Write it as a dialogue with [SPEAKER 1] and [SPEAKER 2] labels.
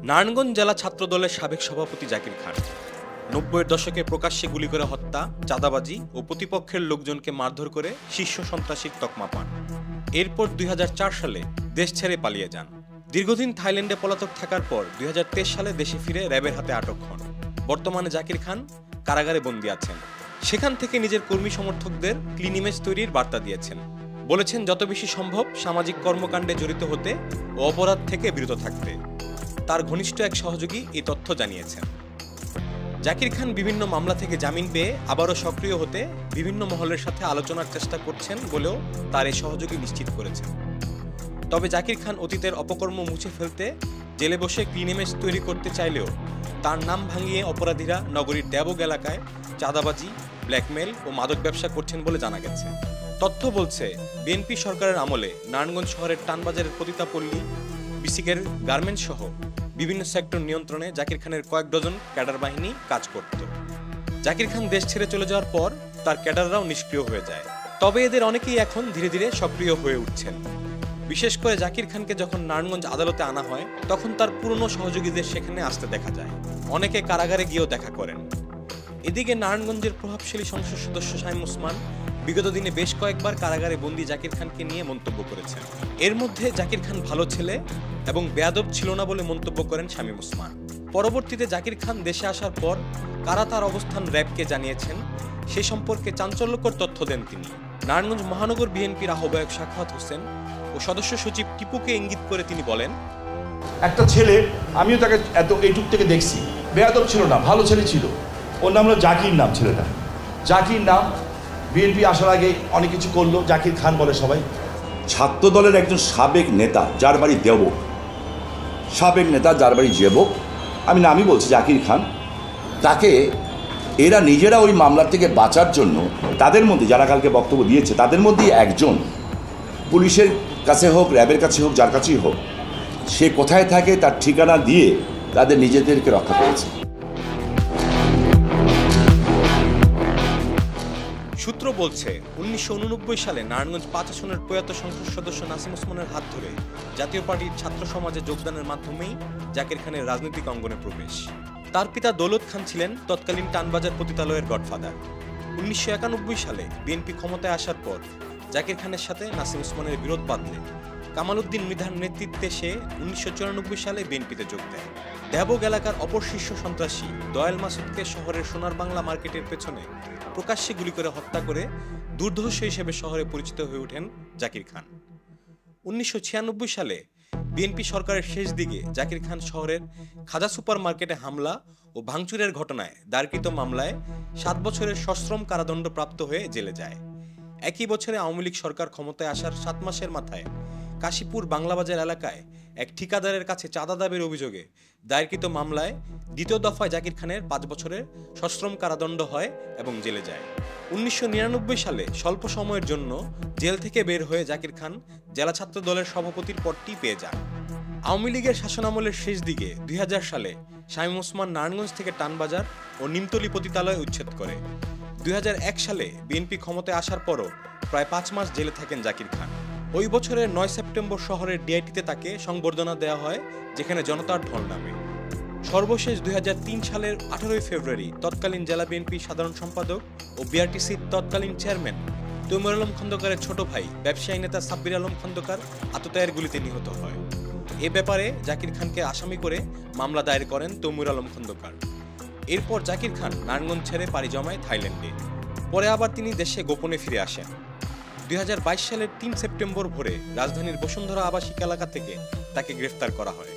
[SPEAKER 1] নারায়ণগঞ্জ জেলা ছাত্র দলের সাবেক সভাপতি জাকির খান ৯০-এর দশকে প্রকাশ্যে গুলি করে হত্যা, চাঁদাবাজি ও প্রতিপক্ষের লোকজনকে মারধর করে শীর্ষ সন্ত্রাসীর তকমা পান। এরপর ২০০৪ সালে দেশ ছেড়ে পালিয়ে যান। দীর্ঘদিন থাইল্যান্ডে পলাতক থাকার পর ২০২৩ সালে দেশে ফিরে র্যাবের হাতে আটক হন। বর্তমানে জাকির খান কারাগারে বন্দী আছেন। সেখান থেকে নিজের কর্মী সমর্থকদের ক্লিন ইমেজ তৈরির বার্তা দিয়েছেন। বলেছেন যত বেশি সম্ভব সামাজিক কর্মকাণ্ডে জড়িত হতে ও অপরাধ থেকে বিরত থাকতে। তার ঘনিষ্ঠ এক সহযোগী এই তথ্য জানিয়েছেন। জাকির খান বিভিন্ন মামলা থেকে জামিন পেয়ে আবারও সক্রিয় হতে বিভিন্ন মহলের সাথে আলোচনার চেষ্টা করছেন বলেও তার এই সহযোগী নিশ্চিত করেছেন। তবে জাকির খান অতীতের অপকর্ম মুছে ফেলতে জেলে বসে ক্লিন ইমেজ তৈরি করতে চাইলেও তার নাম ভাঙিয়ে অপরাধীরা নগরীর দেবগ এলাকায় চাঁদাবাজি, ব্ল্যাকমেল ও মাদক ব্যবসা করছেন বলে জানা গেছে। তথ্য বলছে, বিএনপি সরকারের আমলে নারায়ণগঞ্জ শহরের টানবাজারের পতিতাপল্লী, বিসিকের গার্মেন্টস সহ বিভিন্ন সেক্টর নিয়ন্ত্রণে জাকির খানের কয়েক ডজন ক্যাডার বাহিনী কাজ করত। জাকির খান দেশ ছেড়ে চলে যাওয়ার পর তার ক্যাডাররাও নিষ্ক্রিয় হয়ে যায়। তবে এদের অনেকেই এখন ধীরে ধীরে সক্রিয় হয়ে উঠছেন। বিশেষ করে জাকির খানকে যখন নারায়ণগঞ্জ আদালতে আনা হয় তখন তার পুরনো সহযোগীদের সেখানে আসতে দেখা যায়। অনেকে কারাগারে গিয়েও দেখা করেন। এদিকে নারায়ণগঞ্জের প্রভাবশালী সংসদ সদস্য শামীম ওসমান বিগত দিনে বেশ কয়েকবার কারাগারে বন্দী জাকির খানকে নিয়ে মন্তব্য করেছেন। এর মধ্যে জাকির খান ভালো ছেলে এবং বেয়াদব ছিল না বলে মন্তব্য করেন শামীম ওসমান। পরবর্তীতে জাকির খান দেশে আসার পর কারা তার অবস্থান র্যাবকে জানিয়েছেন সে সম্পর্কে চাঞ্চল্যকর তথ্য দেন তিনি। নারায়ণগঞ্জ মহানগর বিএনপির আহ্বায়ক সাখাওয়াত হোসেন ও সদস্য সচিব টিপুকে ইঙ্গিত করে তিনি বলেন,
[SPEAKER 2] একটা ছেলে, আমিও তাকে এইটুক থেকে দেখছি, বেয়াদব ছিল না, ভালো ছেলে ছিল। ওর নাম হলো জাকির, নাম ছেলেটা জাকির নাম। বিএনপি আসার আগে অনেক কিছু করলো, জাকির খান বলে সবাই।
[SPEAKER 3] ছাত্র দলের একজন সাবেক নেতা যার বাড়ি দেবক, সাবেক নেতা যার বাড়ি জেবক, আমি নামই বলছি জাকির খান, তাকে এরা নিজেরা ওই মামলার থেকে বাঁচার জন্য তাদের মধ্যে যারা কালকে বক্তব্য দিয়েছে তাদের মধ্যেই একজন পুলিশের কাছে হোক, র্যাবের কাছে হোক, যার কাছেই হোক, সে কোথায় থাকে তার ঠিকানা দিয়ে তাদের নিজেদেরকে রক্ষা করেছে।
[SPEAKER 1] সূত্র বলছে ১৯৮৯ সালে নারায়ণগঞ্জ ৫ আসনের প্রয়াত সংসদ সদস্য নাসিম ওসমানের হাত ধরে জাতীয় পার্টির ছাত্র সমাজে যোগদানের মাধ্যমেই জাকির খানের রাজনৈতিক অঙ্গনে প্রবেশ। তার পিতা দৌলত খান ছিলেন তৎকালীন টানবাজার পতিতালয়ের গডফাদার। ১৯৯১ সালে বিএনপি ক্ষমতায় আসার পর জাকির খানের সাথে নাসিম ওসমানের বিরোধ বাঁধলে কামাল উদ্দিন মৃধার নেতৃত্বে সে ১৯৯৪ সালে বিএনপিতে যোগ দেয়। দেবগ এলাকার অপর শীর্ষ সন্ত্রাসী দয়াল মাসুদকে শহরের সোনার বাংলা মার্কেটের পেছনে প্রকাশ্যে গুলি করে হত্যা করে দুর্ধর্ষ হিসেবে শহরে পরিচিত হয়ে ওঠেন জাকির খান। ১৯৯৬ সালে বিএনপি সরকারের শেষ দিকে জাকির খান শহরের খাজা সুপার মার্কেটে হামলা ও ভাঙচুরের ঘটনায় দায়েরকৃত মামলায় ৭ বছরের সশ্রম কারাদণ্ড প্রাপ্ত হয়ে জেলে যায়। একই বছরে আওয়ামী লীগ সরকার ক্ষমতায় আসার ৭ মাসের মাথায় কাশীপুর বাংলাবাজার এলাকায় এক ঠিকাদারের কাছে চাঁদা দাবির অভিযোগে দায়েরকৃত মামলায় দ্বিতীয় দফায় জাকির খানের ৫ বছরের সশ্রম কারাদণ্ড হয় এবং জেলে যায়। ১৯৯৯ সালে স্বল্প সময়ের জন্য জেল থেকে বের হয়ে জাকির খান জেলা ছাত্র দলের সভাপতির পদটি পেয়ে যান। আওয়ামী লীগের শাসনামলের শেষ দিকে ২০০০ সালে শামীম ওসমান নারায়ণগঞ্জ থেকে টানবাজার ও নিমতলী পতিতালয় উচ্ছেদ করে। ২০০১ সালে বিএনপি ক্ষমতায় আসার পরও প্রায় ৫ মাস জেলে থাকেন জাকির খান। ওই বছরের ৯ সেপ্টেম্বর শহরের ডিআইটিতে তাকে সংবর্ধনা দেওয়া হয়, যেখানে জনতার ঢল নামে। সর্বশেষ ২০০৩ সালের ১৮ ফেব্রুয়ারি তৎকালীন জেলা বিএনপি সাধারণ সম্পাদক ও বিআরটিসির তৎকালীন চেয়ারম্যান তৈমুর আলম খন্দকারের ছোট ভাই ব্যবসায়ী নেতা সাব্বির আলম খন্দকার আততায়ের গুলিতে নিহত হয়। এ ব্যাপারে জাকির খানকে আসামি করে মামলা দায়ের করেন তৈমুর আলম খন্দকার। এরপর জাকির খান নারায়ণগঞ্জ ছেড়ে পাড়ি জমায় থাইল্যান্ডে। পরে আবার তিনি দেশে গোপনে ফিরে আসেন। ২০২২ সালের ৩ সেপ্টেম্বর ভোরে রাজধানীর বসুন্ধরা আবাসিক এলাকা থেকে তাকে গ্রেফতার করা হয়।